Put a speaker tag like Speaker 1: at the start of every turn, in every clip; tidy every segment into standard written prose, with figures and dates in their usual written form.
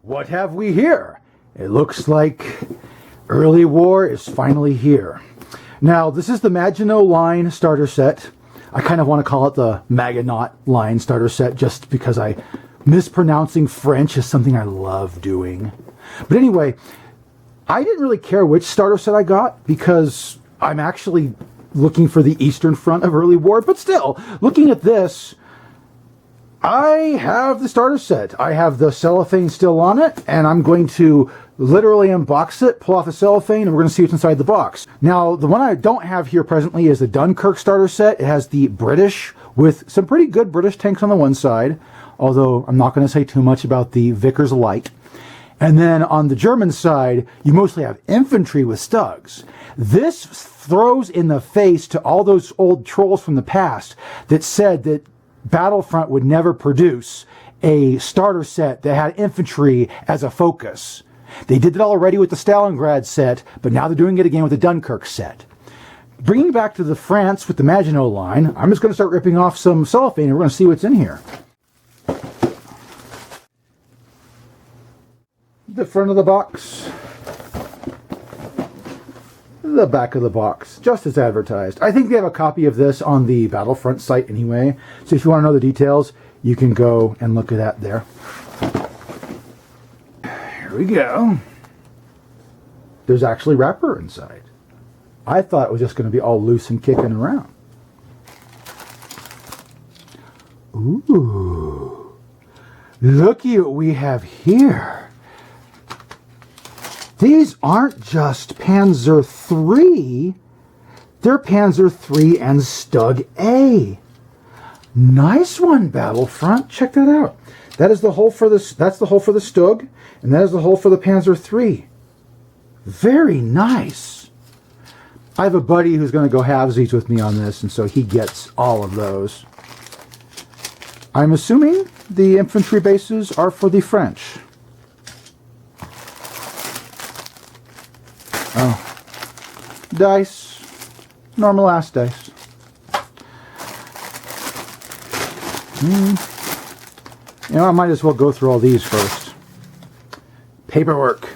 Speaker 1: What have we here? It looks like early war is finally here. Now, this is the Maginot line starter set. I kind of want to call it the Maginot line starter set just because mispronouncing French is something I love doing. But anyway, I didn't really care which starter set I got because I'm actually looking for the Eastern Front of early war. But still, looking at this, I have the starter set. I have the cellophane still on it, and I'm going to literally unbox it, pull off the cellophane, and we're going to see what's inside the box. Now, the one I don't have here presently is the Dunkirk starter set. It has the British with some pretty good British tanks on the one side, although I'm not going to say too much about the Vickers Light. And then on the German side, you mostly have infantry with Stugs. This throws in the face to all those old trolls from the past that said that Battlefront would never produce a starter set that had infantry as a focus. They did it already with the Stalingrad set, but now they're doing it again with the Dunkirk set. Bringing back to the France with the Maginot line, I'm just going to start ripping off some cellophane and we're going to see what's in here. The front of the box. The back of the box, just as advertised. I think they have a copy of this on the Battlefront site anyway, so if you want to know the details, you can go and look at that there. Here we go. There's actually wrapper inside. I thought it was just going to be all loose and kicking around. Ooh. Looky what we have here. These aren't just Panzer III, they're Panzer III and Stug A. Nice one, Battlefront. Check that out. That is the hole for this. That's the hole for the Stug, and that is the hole for the Panzer III. Very nice. I have a buddy who's going to go halvesies with me on this, and so he gets all of those. I'm assuming the infantry bases are for the French. Oh, dice, normal ass dice. You know, I might as well go through all these first. Paperwork.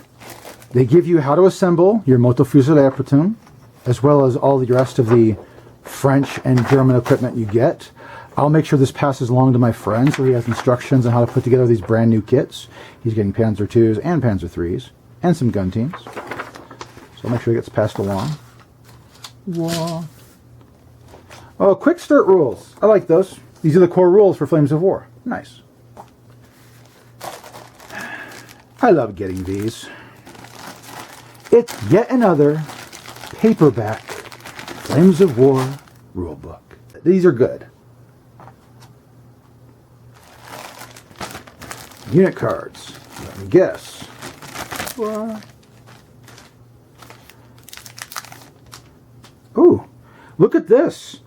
Speaker 1: They give you how to assemble your Motorfusilier platoon, as well as all the rest of the French and German equipment you get. I'll make sure this passes along to my friend so he has instructions on how to put together these brand new kits. He's getting Panzer IIs and Panzer IIIs and some gun teams. So make sure it gets passed along. Whoa. Oh, quick start rules. I like those. These are the core rules for Flames of War. Nice. I love getting these. It's yet another paperback Flames of War rulebook. These are good. Unit cards. Let me guess. What? Ooh, look at this.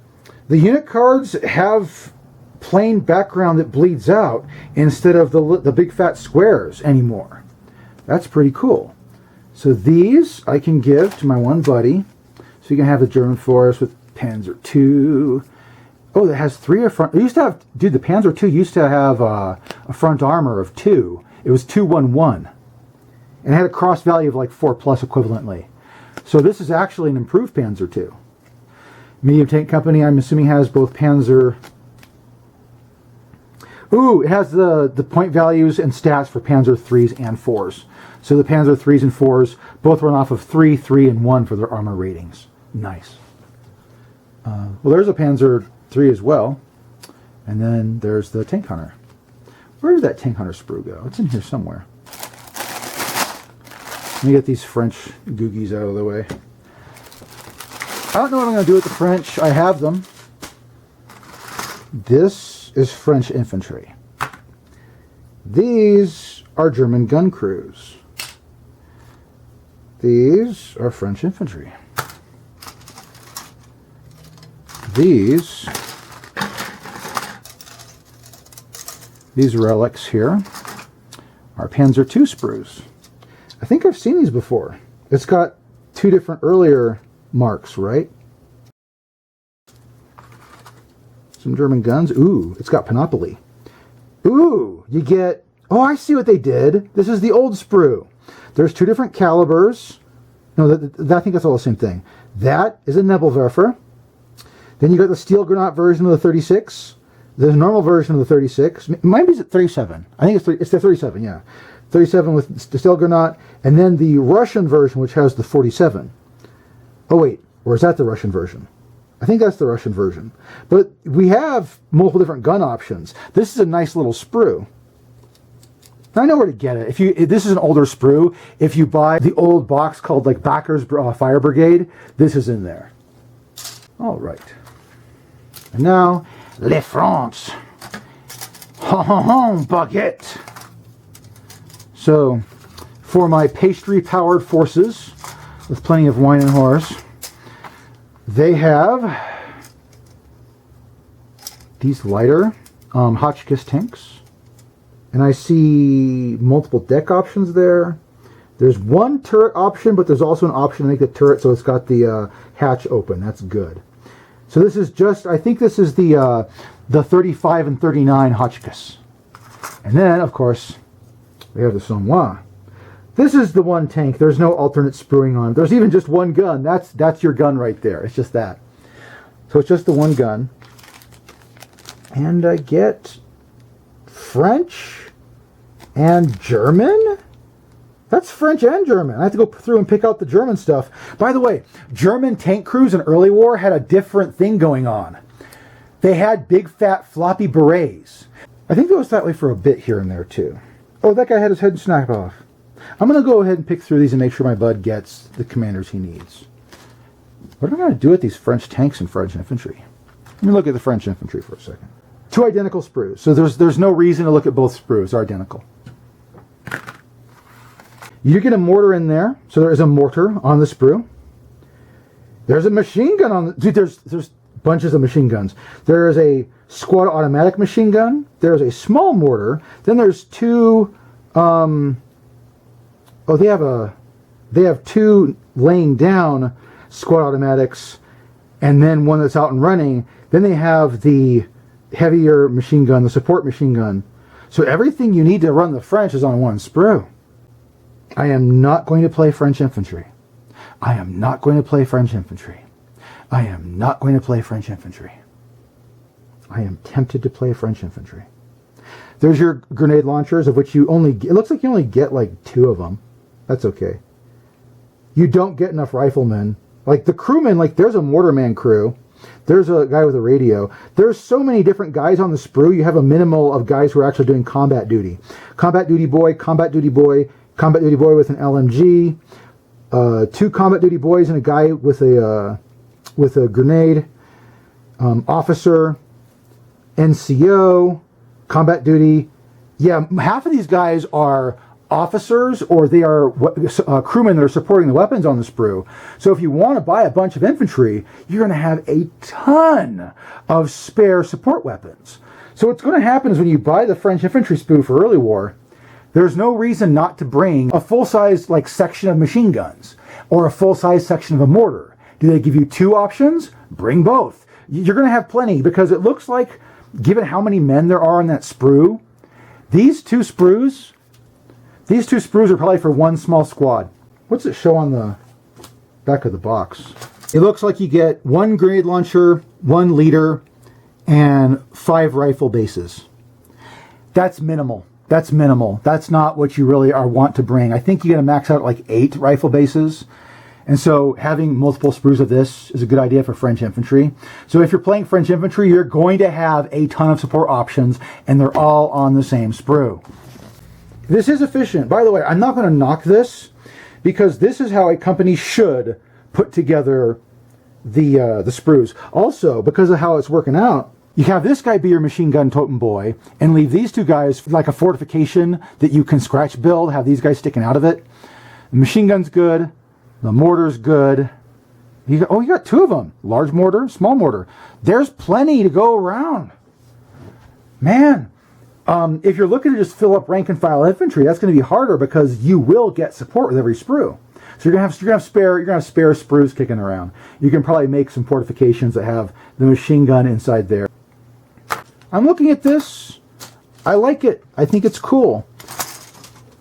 Speaker 1: The unit cards have plain background that bleeds out instead of the big fat squares anymore. That's pretty cool. So these I can give to my one buddy. So you can have the German force with Panzer II. Oh, that has three up front. It used to have, dude, the Panzer II used to have a front armor of 2. It was 211. And it had a cross value of like 4+ equivalently. So this is actually an improved Panzer II. Medium Tank Company, I'm assuming, has both Panzer... Ooh, it has the point values and stats for Panzer IIIs and 4s. So the Panzer IIIs and 4s both run off of 3, 3, and 1 for their armor ratings. Nice. Well, there's a Panzer III as well. And then there's the Tank Hunter. Where did that Tank Hunter sprue go? It's in here somewhere. Let me get these French googies out of the way. I don't know what I'm going to do with the French. I have them. This is French infantry. These are German gun crews. These are French infantry. These relics here are Panzer II sprues. I think I've seen these before. It's got 2 different earlier marks, right? Some German guns. Ooh, it's got Panoply. Ooh, you get Oh, I see what they did. This is the old sprue. There's two different calibers. No, I think that's all the same thing. That is a Nebelwerfer. Then you got the steel granat version of the 36. The normal version of the 36. Mine is at 37. I think it's the 37, yeah. 37 with the steel granat. And then the Russian version, which has the 47. Oh, wait. Or is that the Russian version? I think that's the Russian version. But we have multiple different gun options. This is a nice little sprue. I know where to get it. If this is an older sprue, if you buy the old box called like Backer's Fire Brigade, this is in there. All right. And now, Le France. Baguette. So, for my pastry-powered forces, with plenty of wine and horse, they have these lighter Hotchkiss tanks. And I see multiple deck options there. There's one turret option, but there's also an option to make the turret so it's got the hatch open. That's good. So this is just, I think this is the 35 and 39 Hotchkiss. And then, of course, we have the Sonois. This is the one tank. There's no alternate spruing on it. There's even just one gun. That's your gun right there. It's just that. So it's just the one gun. And I get French and German? That's French and German. I have to go through and pick out the German stuff. By the way, German tank crews in early war had a different thing going on. They had big fat floppy berets. I think it was that way for a bit here and there too. Oh, that guy had his head snapped off. I'm going to go ahead and pick through these and make sure my bud gets the commanders he needs. What am I going to do with these French tanks and French infantry? Let me look at the French infantry for a second. Two identical sprues. So there's no reason to look at both sprues. They're identical. You get a mortar in there. So there is a mortar on the sprue. There's a machine gun on the... Dude, there's bunches of machine guns. There is a squad automatic machine gun. There's a small mortar. Then there's two... they have two laying down squad automatics, and then one that's out and running. Then they have the heavier machine gun, the support machine gun. So everything you need to run the French is on one sprue. I am not going to play French infantry. I am not going to play French infantry. I am not going to play French infantry. I am tempted to play French infantry. There's your grenade launchers, of which you only get, it looks like you only get like 2 of them. That's okay. You don't get enough riflemen. Like the crewmen, like there's a mortarman crew. There's a guy with a radio. There's so many different guys on the sprue. You have a minimal of guys who are actually doing combat duty. Combat duty boy, combat duty boy, combat duty boy with an LMG, 2 combat duty boys and a guy with a grenade, officer, NCO, combat duty. Yeah, half of these guys are officers, or they are crewmen that are supporting the weapons on the sprue. So if you want to buy a bunch of infantry, you're going to have a ton of spare support weapons. So what's going to happen is when you buy the French infantry sprue for early war, there's no reason not to bring a full-size like section of machine guns or a full-size section of a mortar. Do they give you 2 options? Bring both. You're going to have plenty, because it looks like, given how many men there are in that sprue, these two sprues are probably for one small squad. What's it show on the back of the box? It looks like you get 1 grenade launcher, 1 leader, and 5 rifle bases. That's minimal. That's minimal. That's not what you really want to bring. I think you're going to max out at like 8 rifle bases. And so having multiple sprues of this is a good idea for French infantry. So if you're playing French infantry, you're going to have a ton of support options, and they're all on the same sprue. This is efficient. By the way, I'm not going to knock this, because this is how a company should put together the sprues. Also, because of how it's working out, you have this guy be your machine gun totem boy, and leave these 2 guys like a fortification that you can scratch build, have these guys sticking out of it. The machine gun's good. The mortar's good. You got 2 of them. Large mortar, small mortar. There's plenty to go around. Man, if you're looking to just fill up rank and file infantry, that's going to be harder, because you will get support with every sprue. So you're gonna have spare sprues kicking around. You can probably make some fortifications that have the machine gun inside there. I'm looking at this. I like it. I think it's cool.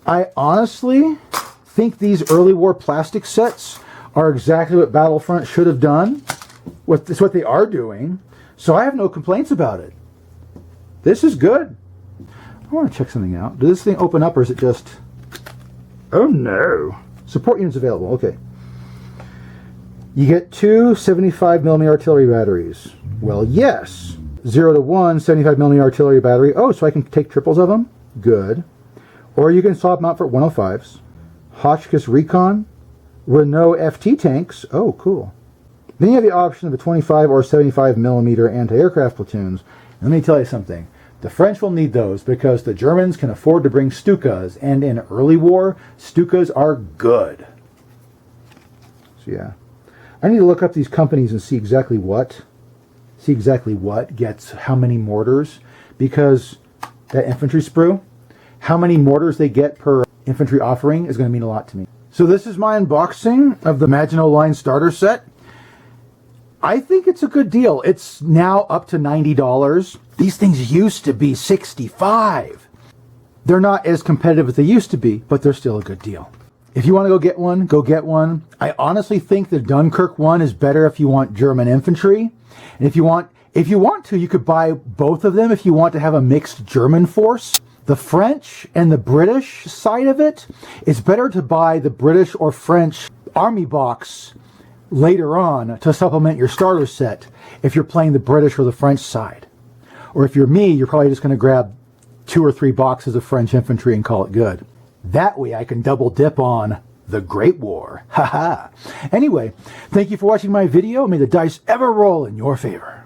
Speaker 1: I honestly think these early war plastic sets are exactly what Battlefront should have done. It's what they are doing. So I have no complaints about it. This is good. I want to check something out. Does this thing open up or is it just... Oh no. Support units available. Okay. You get two 75mm artillery batteries. Well, yes. 0 to 1, 75mm artillery battery. Oh, so I can take triples of them? Good. Or you can swap them out for 105s. Hotchkiss Recon. Renault FT tanks. Oh, cool. Then you have the option of a 25 or 75mm anti-aircraft platoons. Let me tell you something. The French will need those because the Germans can afford to bring Stukas, and in early war, Stukas are good. So yeah. I need to look up these companies and see exactly what gets how many mortars, because that infantry sprue, how many mortars they get per infantry offering is going to mean a lot to me. So this is my unboxing of the Maginot Line starter set. I think it's a good deal. It's now up to $90. These things used to be $65. They're not as competitive as they used to be, but they're still a good deal. If you want to go get one, go get one. I honestly think the Dunkirk one is better if you want German infantry. And if you want to, you could buy both of them if you want to have a mixed German force. The French and the British side of it, it's better to buy the British or French army box later on to supplement your starter set if you're playing the British or the French side. Or if you're me, you're probably just going to grab 2 or 3 boxes of French infantry and call it good. That way I can double dip on the Great War. Haha. Anyway, thank you for watching my video. May the dice ever roll in your favor.